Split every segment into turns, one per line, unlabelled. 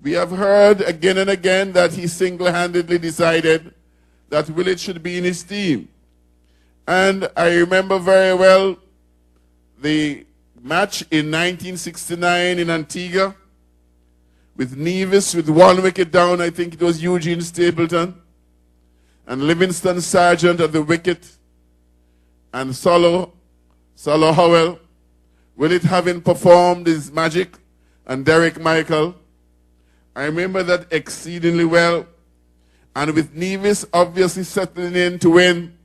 We have heard again and again that he single-handedly decided that Willett should be in his team. And I remember very well the match in 1969 in Antigua with Nevis with 1 wicket down. I think it was Eugene Stapleton and Livingston Sargent at the wicket and Solo Howell. Willett having performed his magic and Derek Michael. I remember that exceedingly well. And with Nevis obviously settling in to win,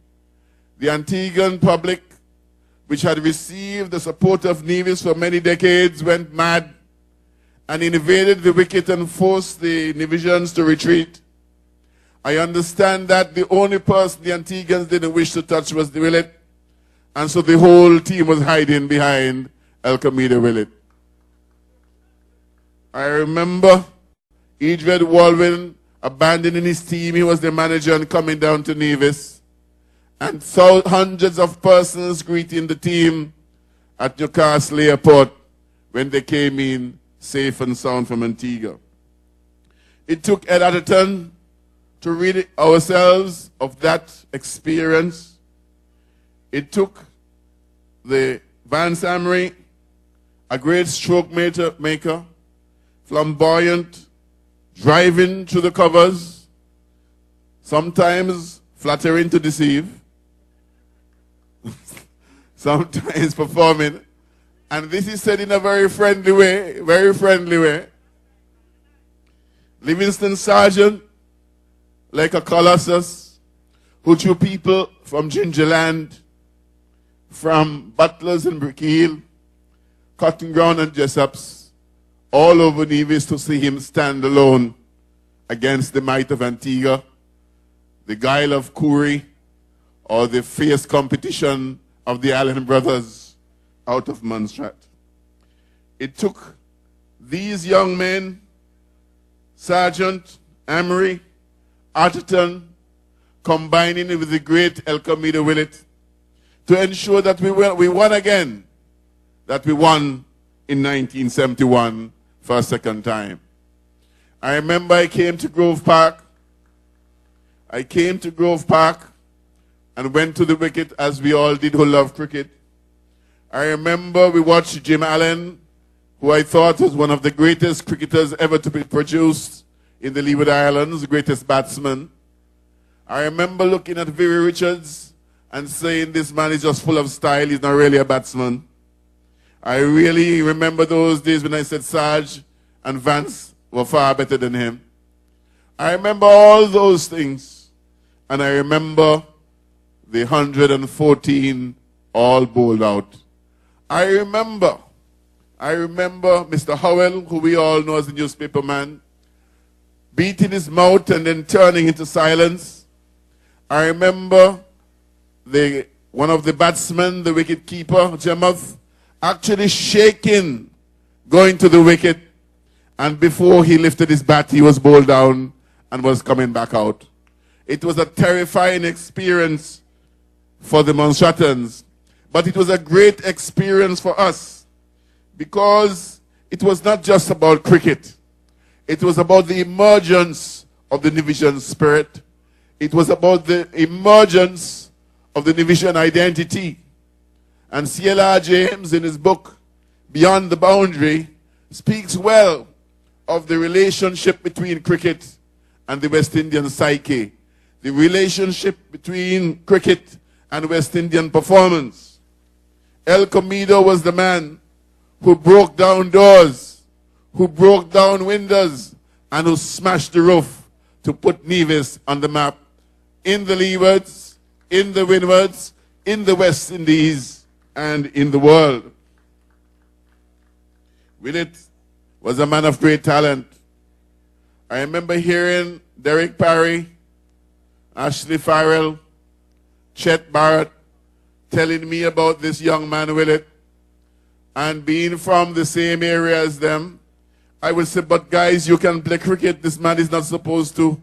the Antiguan public, which had received the support of Nevis for many decades, went mad and invaded the wicket and forced the Nevisians to retreat. I understand that the only person the Antiguans didn't wish to touch was the Willett, and so the whole team was hiding behind Elquemedo Willett. I remember Edred Walwyn abandoning his team. He was the manager and coming down to Nevis. And so hundreds of persons greeting the team at Newcastle Airport when they came in safe and sound from Antigua. It took Ed Atherton to rid ourselves of that experience. It took the Vance Amory, a great stroke maker, flamboyant, driving through the covers, sometimes flattering to deceive, sometimes performing. And this is said in a very friendly way, very friendly way. Livingston Sargent, like a colossus, who drew people from Gingerland, from Butlers and Brickhill, Cotton Ground and Jessops, all over Nevis to see him stand alone against the might of Antigua, the guile of Coury, or the fierce competition of the Allen brothers out of Montserrat. It took these young men, Sargent, Amory, Atherton, combining it with the great Elquemedo Willett, to ensure that we won again, that we won in 1971 for a second time. I remember I came to Grove Park. I came to Grove Park and went to the wicket as we all did who love cricket. I remember we watched Jim Allen, who I thought was one of the greatest cricketers ever to be produced in the Leeward Islands, the greatest batsman. I remember looking at Viry Richards and saying, this man is just full of style, he's not really a batsman. I really remember those days when I said Sarge and Vance were far better than him. I remember all those things. And I remember the 114 all bowled out. I remember Mr. Howell, who we all know as the newspaper man, beating his mouth and then turning into silence. I remember one of the batsmen, the wicket keeper, Jemuth, actually shaking, going to the wicket, and before he lifted his bat, he was bowled down and was coming back out. It was a terrifying experience for the Montserratans, but it was a great experience for us because it was not just about cricket. It was about the emergence of the Nevisian spirit. It was about the emergence of the Nevisian identity. And C.L.R. James, in his book, Beyond the Boundary, speaks well of the relationship between cricket and the West Indian psyche, the relationship between cricket and West Indian performance. Elquemedo was the man who broke down doors, who broke down windows, and who smashed the roof to put Nevis on the map in the leewards, in the windwards, in the West Indies, and in the world. Willett was a man of great talent. I remember hearing Derek Parry, Ashley Farrell, Chet Barrett telling me about this young man Willett, and being from the same area as them, I would say, but guys, you can play cricket. This man is not supposed to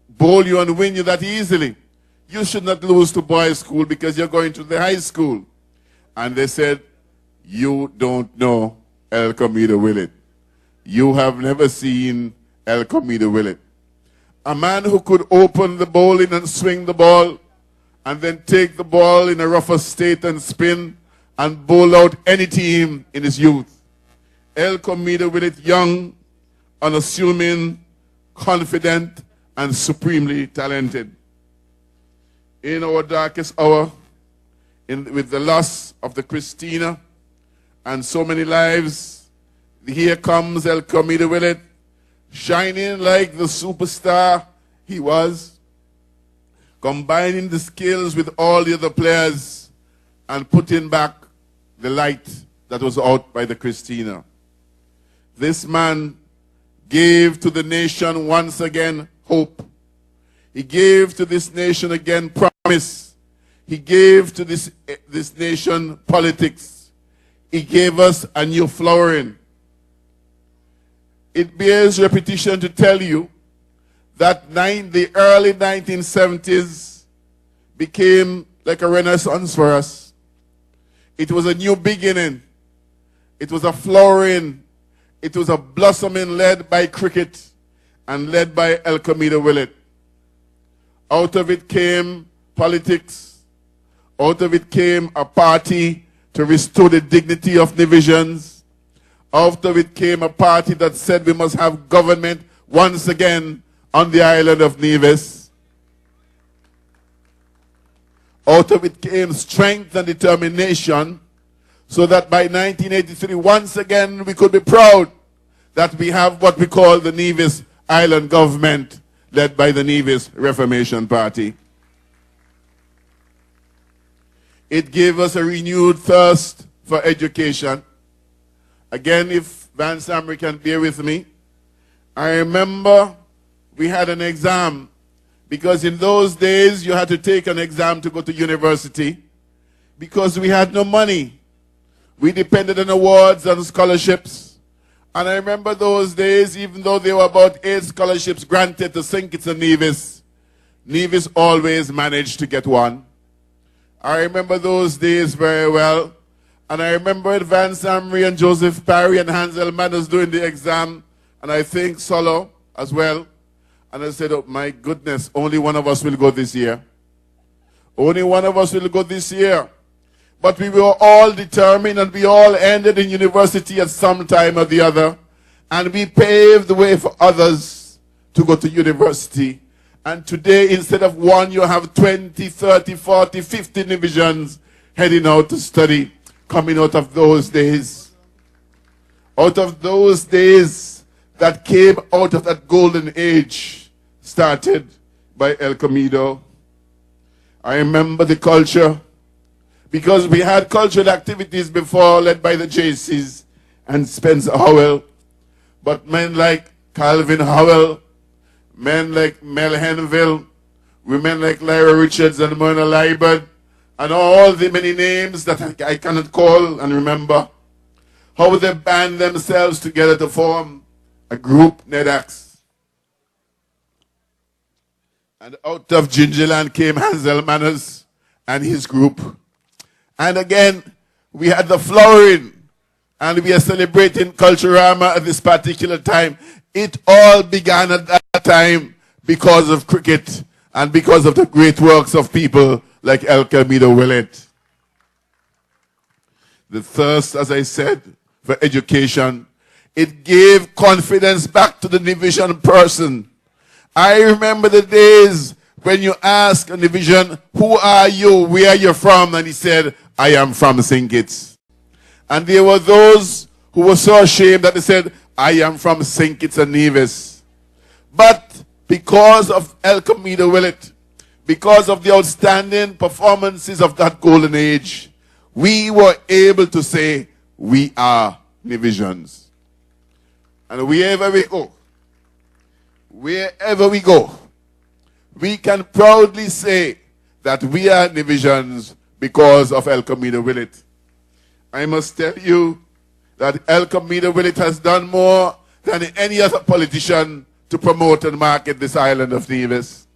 bowl you and win you that easily. You should not lose to boys' school because you're going to the high school. And they said, you don't know Elquemedo Willett. you have never seen Elquemedo Willett. A man who could open the bowling and swing the ball, and then take the ball in a rougher state and spin and bowl out any team in his youth. Elquemedo Willett, young, unassuming, confident, and supremely talented. In our darkest hour, with the loss of the Christina and so many lives, here comes Elquemedo Willett, shining like the superstar he was, combining the skills with all the other players and putting back the light that was out by the Christina. This man gave to the nation once again hope. He gave to this nation again promise. He gave to this nation politics. He gave us a new flowering. It bears repetition to tell you that the early 1970s became like a renaissance for us. It was a new beginning. It was a flowering. It was a blossoming led by cricket and led by Elquemedo Willett. Out of it came politics. Out of it came a party to restore the dignity of divisions. Out of it came a party that said we must have government once again on the island of Nevis. Out of it came strength and determination, so that by 1983, once again, we could be proud that we have what we call the Nevis Island government, led by the Nevis Reformation Party. It gave us a renewed thirst for education. Again, if Van Samry can bear with me, I remember we had an exam, because in those days you had to take an exam to go to university, because we had no money. We depended on awards and scholarships. And I remember those days, even though there were about 8 scholarships granted to St. Kitts and Nevis, Nevis always managed to get one. I remember those days very well. And I remember Van Samry and Joseph Parry and Hansel Manners doing the exam, and I think Solo as well. And I said, oh my goodness, only one of us will go this year. Only one of us will go this year. But we were all determined, and we all ended in university at some time or the other. And we paved the way for others to go to university. And today, instead of one, you have 20, 30, 40, 50 divisions heading out to study, coming out of those days. Out of those days that came out of that golden age, started by Elquemedo. I remember the culture, because we had cultural activities before led by the JCs and Spencer Howell. But men like Calvin Howell, men like Mel Henville, women like Lyra Richards and Myrna Liebert, and all the many names that I cannot call and remember, how they band themselves together to form a group, NEDAX. And out of Gingerland came Hansel Manners and his group. And again, we had the flowering, and we are celebrating Culturama at this particular time. It all began at that time because of cricket and because of the great works of people like Elquemedo Willett. The thirst, as I said, for education, it gave confidence back to the division person. I remember the days when you ask a division, who are you, where are you from? And he said, I am from St. Kitts. And there were those who were so ashamed that they said, I am from St. Kitts and Nevis. But because of Elquemedo Willett, because of the outstanding performances of that golden age, we were able to say, we are Nevisians. And wherever we go, we can proudly say that we are Nevisians because of Elquemedo Willett. I must tell you that Elquemedo Willett has done more than any other politician to promote and market this island of Nevis.